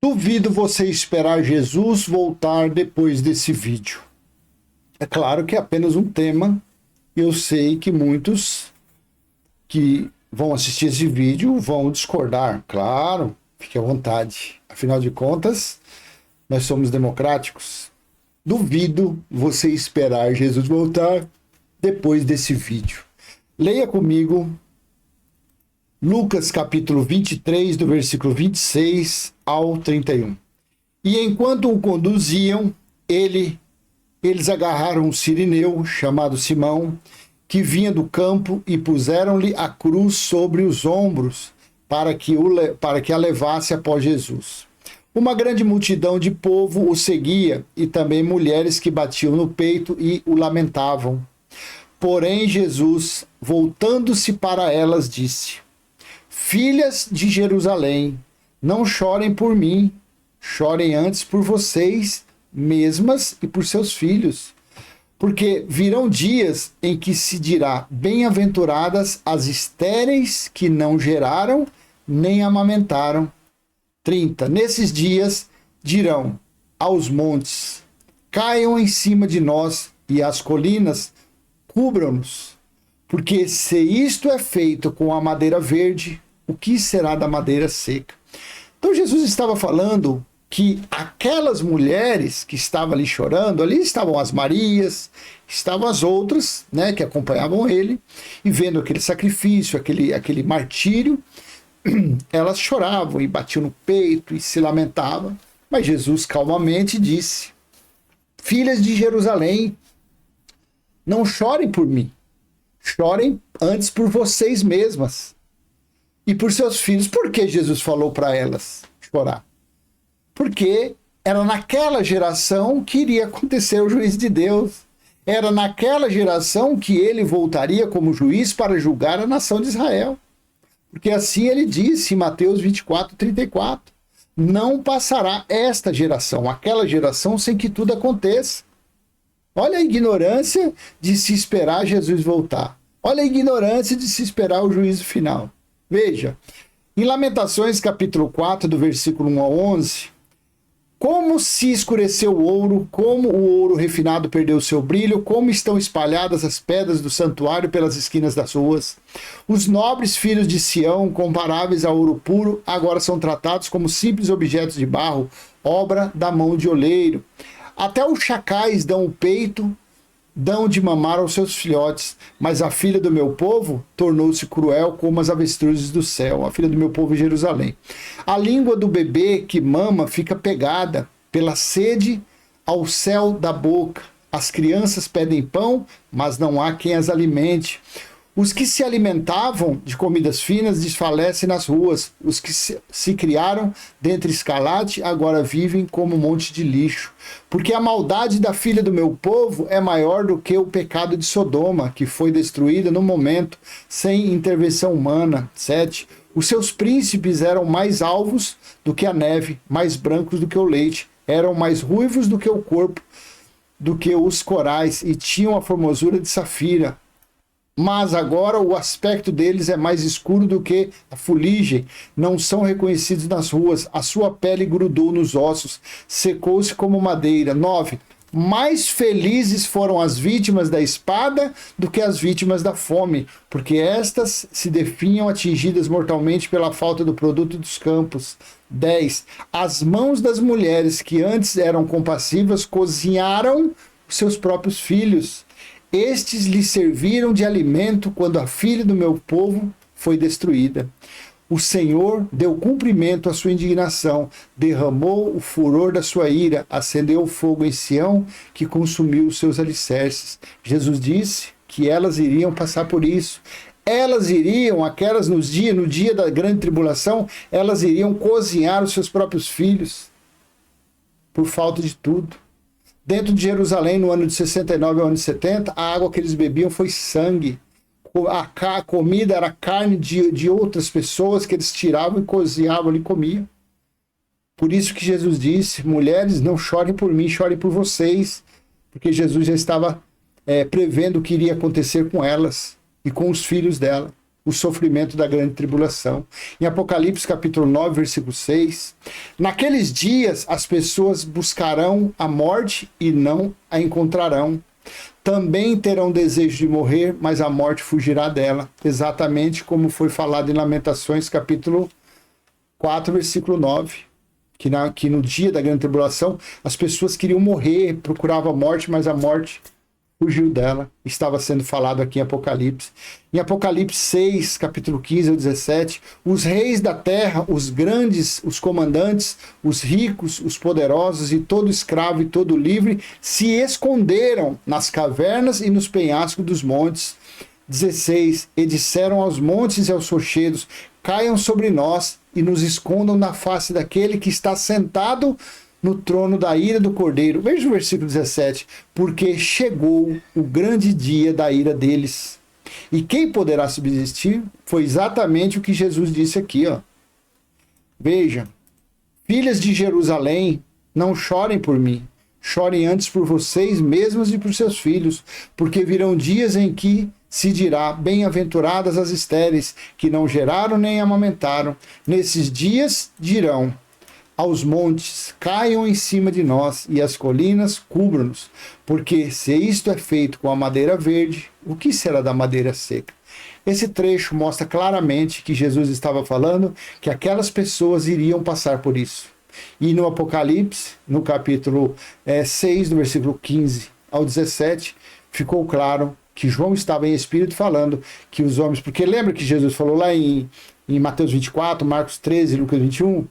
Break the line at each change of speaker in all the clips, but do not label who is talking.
Duvido você esperar Jesus voltar depois desse vídeo. É claro que é apenas um tema. Eu sei que muitos que vão assistir esse vídeo vão discordar. Claro, fique à vontade. Afinal de contas, nós somos democráticos. Duvido você esperar Jesus voltar depois desse vídeo. Leia comigo Lucas capítulo 23, do versículo 26 ao 31. E enquanto o conduziam, eles agarraram um sirineu chamado Simão, que vinha do campo, e puseram-lhe a cruz sobre os ombros para que a levasse após Jesus. Uma grande multidão de povo o seguia, e também mulheres que batiam no peito e o lamentavam. Porém, Jesus, voltando-se para elas, disse: Filhas de Jerusalém, não chorem por mim, chorem antes por vocês mesmas e por seus filhos. Porque virão dias em que se dirá: bem-aventuradas as estéreis que não geraram nem amamentaram. 30. Nesses dias dirão aos montes: caiam em cima de nós, e às colinas cubram-nos. Porque se isto é feito com a madeira verde, o que será da madeira seca? Então Jesus estava falando que aquelas mulheres que estavam ali chorando, ali estavam as Marias, estavam as outras, né, que acompanhavam ele, e vendo aquele sacrifício, aquele martírio, elas choravam e batiam no peito e se lamentavam. Mas Jesus calmamente disse: Filhas de Jerusalém, não chorem por mim, chorem antes por vocês mesmas e por seus filhos. Por que Jesus falou para elas chorar? Porque era naquela geração que iria acontecer o juízo de Deus. Era naquela geração que ele voltaria como juiz para julgar a nação de Israel. Porque assim ele disse em Mateus 24, 34. Não passará esta geração, aquela geração, sem que tudo aconteça. Olha a ignorância de se esperar Jesus voltar. Olha a ignorância de se esperar o juízo final. Veja, em Lamentações capítulo 4, do versículo 1 a 11, como se escureceu o ouro, como o ouro refinado perdeu seu brilho, como estão espalhadas as pedras do santuário pelas esquinas das ruas. Os nobres filhos de Sião, comparáveis a ouro puro, agora são tratados como simples objetos de barro, obra da mão de oleiro. Até os chacais dão o peito, dão de mamar aos seus filhotes, mas a filha do meu povo tornou-se cruel como as avestruzes do céu, a filha do meu povo em Jerusalém. A língua do bebê que mama fica pegada pela sede ao céu da boca. As crianças pedem pão, mas não há quem as alimente. Os que se alimentavam de comidas finas desfalecem nas ruas. Os que se criaram dentre escarlate agora vivem como um monte de lixo. Porque a maldade da filha do meu povo é maior do que o pecado de Sodoma, que foi destruída no momento, sem intervenção humana. 7. Os seus príncipes eram mais alvos do que a neve, mais brancos do que o leite, eram mais ruivos do que o corpo, do que os corais, e tinham a formosura de safira. Mas agora o aspecto deles é mais escuro do que a fuligem, não são reconhecidos nas ruas, a sua pele grudou nos ossos, secou-se como madeira. 9. Mais felizes foram as vítimas da espada do que as vítimas da fome, porque estas se definham atingidas mortalmente pela falta do produto dos campos. 10. As mãos das mulheres que antes eram compassivas cozinharam os seus próprios filhos. Estes lhe serviram de alimento quando a filha do meu povo foi destruída. O Senhor deu cumprimento à sua indignação, derramou o furor da sua ira, acendeu o fogo em Sião, que consumiu os seus alicerces. Jesus disse que elas iriam passar por isso. Elas iriam, aquelas no dia da grande tribulação, elas iriam cozinhar os seus próprios filhos, por falta de tudo. Dentro de Jerusalém, no ano de 69 ao ano de 70, a água que eles bebiam foi sangue. A comida era carne de outras pessoas que eles tiravam e cozinhavam e comiam. Por isso que Jesus disse: mulheres, não chorem por mim, chorem por vocês. Porque Jesus já estava prevendo o que iria acontecer com elas e com os filhos dela. o sofrimento da grande tribulação. Em Apocalipse capítulo 9, versículo 6, naqueles dias as pessoas buscarão a morte e não a encontrarão. Também terão desejo de morrer, mas a morte fugirá dela. Exatamente como foi falado em Lamentações capítulo 4, versículo 9. Que no dia da grande tribulação as pessoas queriam morrer, procuravam a morte, mas a morte fugiu dela. Estava sendo falado aqui em Apocalipse. Em Apocalipse 6, capítulo 15 ao 17, os reis da terra, os grandes, os comandantes, os ricos, os poderosos e todo escravo e todo livre se esconderam nas cavernas e nos penhascos dos montes. 16, e disseram aos montes e aos rochedos, caiam sobre nós e nos escondam na face daquele que está sentado no trono da ira do Cordeiro. Veja o versículo 17. Porque chegou o grande dia da ira deles. E quem poderá subsistir? Foi exatamente o que Jesus disse aqui, ó. Veja, filhas de Jerusalém, não chorem por mim. Chorem antes por vocês mesmas e por seus filhos, porque virão dias em que se dirá, bem-aventuradas as estéreis, que não geraram nem amamentaram. Nesses dias dirão aos montes, caiam em cima de nós, e as colinas cubram-nos. Porque se isto é feito com a madeira verde, o que será da madeira seca? Esse trecho mostra claramente que Jesus estava falando que aquelas pessoas iriam passar por isso. E no Apocalipse, no capítulo 6, do versículo 15 ao 17, ficou claro que João estava em espírito falando que os homens... Porque lembra que Jesus falou lá em Mateus 24, Marcos 13, Lucas 21?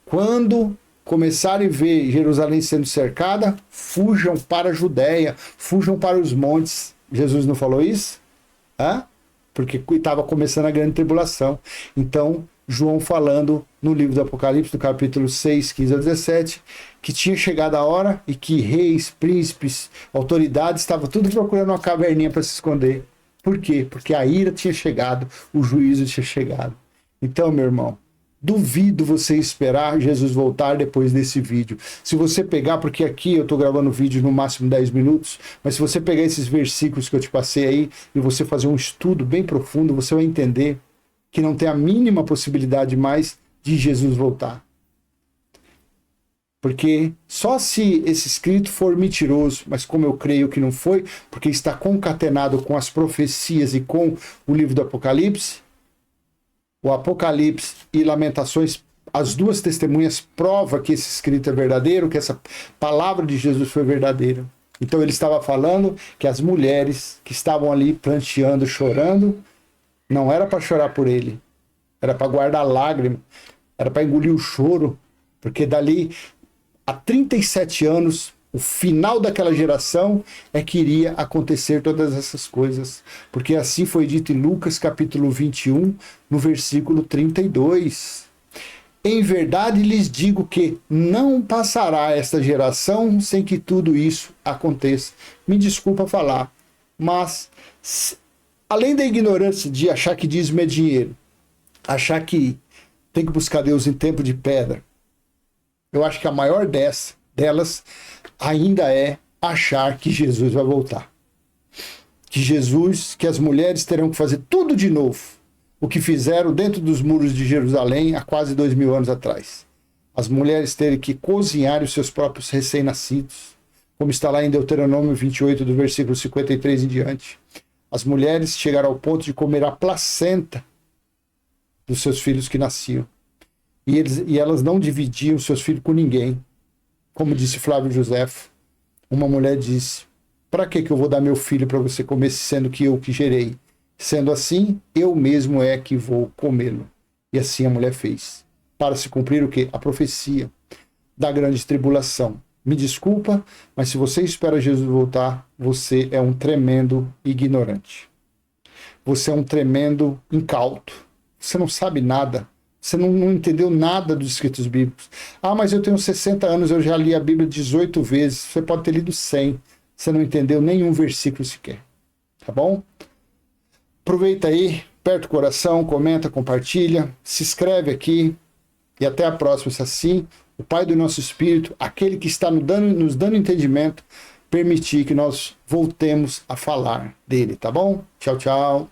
Quando começarem a ver Jerusalém sendo cercada, fujam para a Judéia, fujam para os montes. Jesus não falou isso? Porque estava começando a grande tribulação. Então, João falando no livro do Apocalipse, no capítulo 6, 15 a 17, que tinha chegado a hora e que reis, príncipes, autoridades estavam tudo procurando uma caverninha para se esconder. Por quê? Porque a ira tinha chegado, o juízo tinha chegado. Então, meu irmão, duvido você esperar Jesus voltar depois desse vídeo. Se você pegar, porque aqui eu estou gravando vídeo no máximo 10 minutos, mas se você pegar esses versículos que eu te passei aí e você fazer um estudo bem profundo, você vai entender que não tem a mínima possibilidade mais de Jesus voltar. Porque só se esse escrito for mentiroso, mas como eu creio que não foi, porque está concatenado com as profecias e com o livro do Apocalipse, o Apocalipse e Lamentações, as duas testemunhas provam que esse escrito é verdadeiro, que essa palavra de Jesus foi verdadeira. Então ele estava falando que as mulheres que estavam ali pranteando, chorando, não era para chorar por ele, era para guardar lágrima, era para engolir o choro, porque dali a 37 anos, o final daquela geração é que iria acontecer todas essas coisas, porque assim foi dito em Lucas capítulo 21, no versículo 32. Em verdade lhes digo que não passará esta geração sem que tudo isso aconteça. Me desculpa falar, mas além da ignorância de achar que dízimo é dinheiro, achar que tem que buscar Deus em tempo de pedra, eu acho que a maior delas ainda é achar que Jesus vai voltar. Que as mulheres terão que fazer tudo de novo, o que fizeram dentro dos muros de Jerusalém há quase 2000 anos atrás. As mulheres terem que cozinhar os seus próprios recém-nascidos, como está lá em Deuteronômio 28, do versículo 53 em diante. As mulheres chegaram ao ponto de comer a placenta dos seus filhos que nasciam. E elas não dividiam seus filhos com ninguém. Como disse Flávio Josefo, uma mulher disse, para que eu vou dar meu filho para você comer, sendo que eu que gerei? Sendo assim, eu mesmo é que vou comê-lo. E assim a mulher fez. Para se cumprir o quê? A profecia da grande tribulação. Me desculpa, mas se você espera Jesus voltar, você é um tremendo ignorante. Você é um tremendo incauto. Você não sabe nada. Você não entendeu nada dos escritos bíblicos. Ah, mas eu tenho 60 anos, eu já li a Bíblia 18 vezes. Você pode ter lido 100. Você não entendeu nenhum versículo sequer. Tá bom? Aproveita aí, aperta o coração, comenta, compartilha, se inscreve aqui e até a próxima. Se assim, o Pai do nosso Espírito, aquele que está nos dando entendimento, permitir que nós voltemos a falar dele, tá bom? Tchau, tchau.